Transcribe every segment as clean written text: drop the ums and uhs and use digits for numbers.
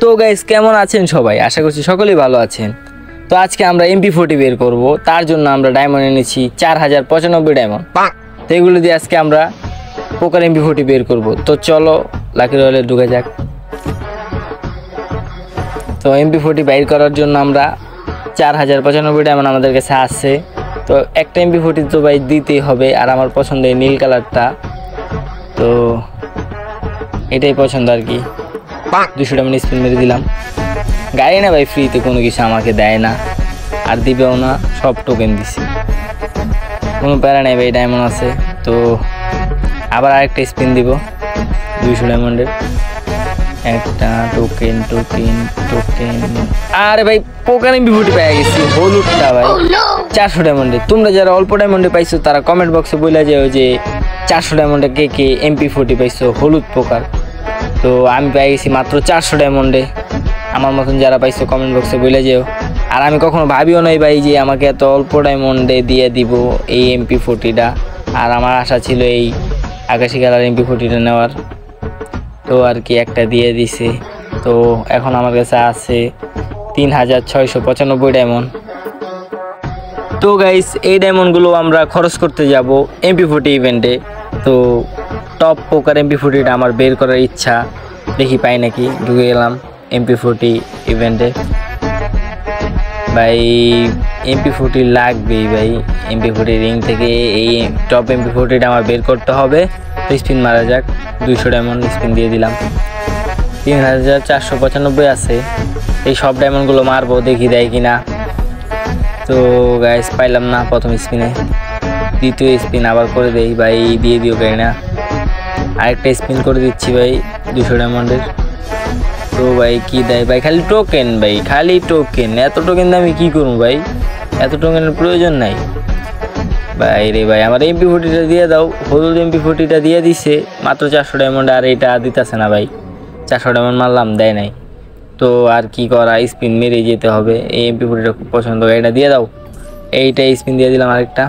তো গাইস কেমন আছেন সবাই? আশা করছি সকলেই ভালো আছেন। তো আজকে আমরা MP40 বের করব, তার জন্য আমরা ডায়মন্ড এনেছি 4095 ডায়মন্ড। তো এগুলো দিয়ে আজকে আমরা পোকার MP40 বের করব। তো চলো লাকি রয়্যালে ঢুকে যাক। তো MP40 বাইর করার জন্য আমরা 4095 ডায়মন্ড আমাদের কাছে আছে। তো একটা MP40 তো ভাই দিতেই হবে, আর আমার পছন্দের নীল কালারটা, তো এটাই পছন্দ আর কি। 200 ডায়মন্ড স্পিন মেরে দিলাম। গাড়ি না ভাই, ফ্রিতে কোনো কিছু আমাকে দেয় না, আর দিবেও না, সব টোকেন দিছি, কোনো প্যারা নেই ভাই, ডায়মন্ড আছে। তো আবার আরেকটা স্পিন দিব 200 ডায়মন্ডের, একটা টোকেন টোকেন টোকেন। আরে ভাই পোকার MP40 পেয়ে গেছি, হলুদটা ভাই 400 ডায়মন্ডে। তোমরা যারা অল্প ডায়মন্ডে পাইছো তারা কমেন্ট বক্সে বলে যাও যে 400 ডায়মন্ডে কে কে MP40 পাইছো হলুদ পোকার। তো আমি পেয়ে গেছি মাত্র 400 ডায়মন্ডে। আমার মতন যারা পাইছো কমেন্ট বক্সে বলে যেও। আর আমি কখনো ভাবিও নাই ভাই যে আমাকে এত অল্প ডায়মন্ডে দিয়ে দিব এই MP40টা। আর আমার আশা ছিল এই আকাশি কালার MP40টা নেওয়ার, তো আর কি একটা দিয়ে দিছে। তো এখন আমার কাছে আছে 3695 ডায়মন্ড। তো গাইস এই ডায়মন্ডগুলো আমরা খরচ করতে যাব MP40 ইভেন্টে। তো টপ পোকার MP40টা আমার বের করার ইচ্ছা, দেখি পাই নাকি। ঢুকে গেলাম MP40 ইভেন্টে। ভাই MP40 লাগবেই ভাই, MP40 রিং থেকে এই টপ MP40টা আমার বের করতে হবে। তো স্পিন মারা যাক, 200 ডায়মন্ড স্পিন দিয়ে দিলাম। 3495 আছে, এই সব ডায়মন্ডগুলো মারবো, দেখি দেয় কিনা। তো গাইস পাইলাম না প্রথম স্পিনে, দ্বিতীয় স্পিন আবার করে দেই ভাই, দিয়ে দিও গাই না। আরেকটা স্পিন করে দিচ্ছি ভাই 200 ডায়মন্ডের। তো ভাই কি দেয় ভাই, খালি টোকেন ভাই, খালি টোকেন। এত টোকেন আমি কি করবো ভাই, এত টোকেনের প্রয়োজন নাই ভাই রে ভাই। আমার MP40টা দিয়ে দাও, হলুদ MP40টা দিয়ে দিছে মাত্র 400 ডায়মন্ড, আর এটা দিতেছে না ভাই। 400 ডায়মন্ড মারলাম, দেয় নাই। তো আর কি করা, স্পিন মেরে যেতে হবে। এই MP40টা খুব পছন্দ, এটা দিয়ে দাও। এইটা স্পিন দিয়ে দিলাম আরেকটা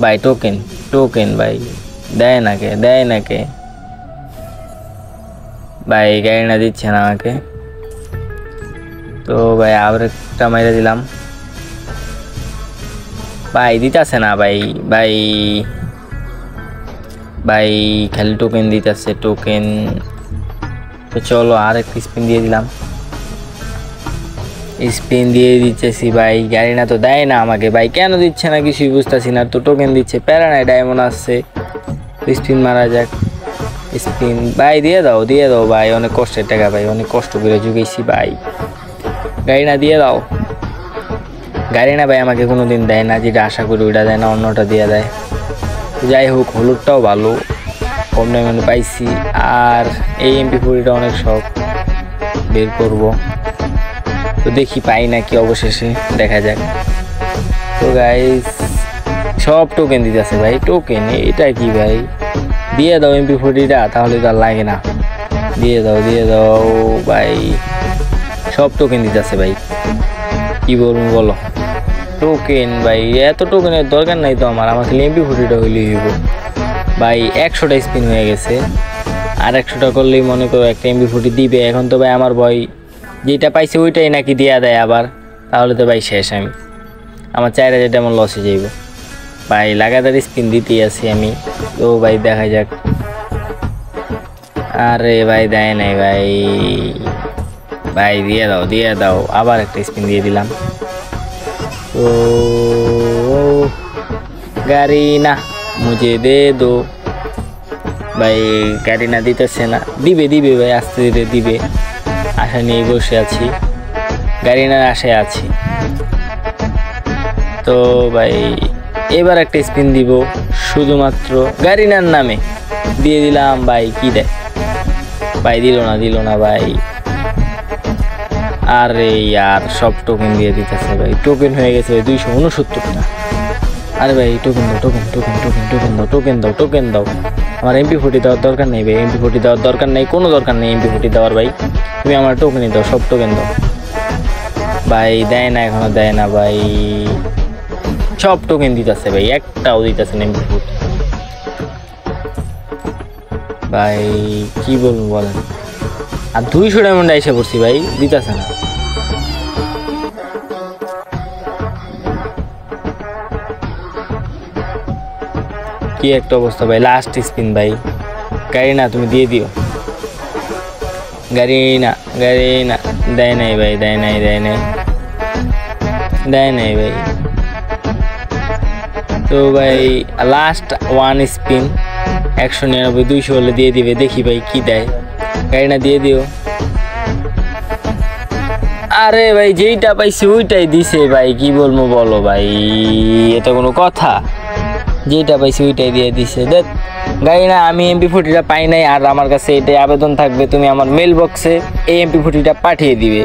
ভাই। টোকেন টোকেন ভাই, দেয় না কে, দেয় না কে ভাই, গাড়ি না দিচ্ছে না আমাকে। তো ভাই আবার একটা মাইরে দিলাম ভাই, দিতেছে না ভাই। ভাই ভাই খালি টোকেন দিতেছে, টোকেন। তো চলো আর একটা স্পিন দিয়ে দিলাম, স্পিন দিয়ে দিচ্ছেছি ভাই। গাড়ি না তো দেয় না আমাকে ভাই, কেন দিচ্ছে না কিছুই বুঝতেছি না। তো টোকেন দিচ্ছে, প্যারা নাই, ডায়মন্ড আসছে। স্পিন মারা যাক, স্পিন ভাই দিয়ে দাও ভাই, অনেক কষ্টের টাকা ভাই, অনেক কষ্ট করে জুগেছি ভাই। গাড়ি না দিয়ে দাও, গাড়ি না ভাই আমাকে কোনো দিন দেয় না, যেটা আশা করি ওইটা দেয় না, অন্যটা দিয়ে দেয়। যাই হোক হলুদটাও ভালো, কম ডায়মন্ড পাইছি। আর এই MP40টা অনেক শখ, বের করব। তো দেখি পাই নাকি, অবশেষে দেখা যাক। তো গাইস সব টোকেন দিতেছে ভাই, টোকেন। এটা কি ভাই, দিয়ে দাও MP40টা, তাহলে তো আর লাগে না। দিয়ে দাও ভাই, সব টোকেন দিতেছে ভাই, কি বলবো বলো। টোকেন ভাই, এত টোকেনের দরকার নাই তো আমার খালি MP40টা হইলেই হইব ভাই। 100টা স্পিন হয়ে গেছে, আর 100টা করলেই মনে করো একটা MP40 দিবে। এখন তো ভাই আমার ভয়, যেটা পাইছে ওইটাই নাকি দিয়া দেয় আবার, তাহলে তো ভাই শেষ। আমার 4000 ডায়মন্ড লসে যাইব ভাই, লাগাতার স্পিন দিতেই আছি আমি। তো ভাই দেখা যাক। আরে ভাই দেয় নাই ভাই, ভাই দিয়ে দাও। আবার একটা স্পিন দিয়ে দিলাম। তো গাড়ি না মুঝে দে দো ভাই, গাড়ি না দিতেছে না। দিবে ভাই, আস্তে ধীরে দিবে, আশা নিয়ে বসে আছি, গাড়ি না আশায় আছি। তো ভাই এবার একটা স্পিন দিব শুধুমাত্র গাড়িনার নামে, দিয়ে দিলাম ভাই। কি দেয় ভাই, দিল না ভাই। আরে ইয়ার সব টোকেন দিয়ে দিতেছে ভাই, টোকেন হয়ে গেছে 269টা। আরে ভাই টোকেন দাও। আমার MP40 দেওয়ার দরকার নেই ভাই, MP40 দেওয়ার দরকার নেই, কোনো দরকার নেই MP40 দেওয়ার ভাই। তুমি আমার টোকেনই দাও, সব টোকেন দাও ভাই। দেয় না, এখনো দেয় না ভাই, সব টোকেন দিতেছে ভাই, একটাও দিতেছে না MP40 ভাই। কি বলবো বলেন, আর 200 ডায়মন্ড এসে পড়ছি ভাই, দিতেছে না। কি একটা অবস্থা ভাই, লাস্ট স্পিন ভাই। গাড়ি না তুমি দিয়ে দিও, গাড়ি না দেয় নাই ভাই, দেয় নাই ভাই। তো ভাই লাস্ট 1 স্পিন, 199, 200 হলে দিয়ে দিবে, দেখি ভাই কি দেয়। গাড়ি না দিয়ে দিও। আরে ভাই যেইটা পাইছি ওইটাই দিছে ভাই, কি বলবো বলো ভাই, এটা কোনো কথা? যেটা পাইছি ওইটাই দিয়ে দিছে। দেখ গাড়ি না, আমি MP40টা পাই নাই, আর আমার কাছে এটাই আবেদন থাকবে, তুমি আমার মেল বক্সে এই MP40টা পাঠিয়ে দিবে।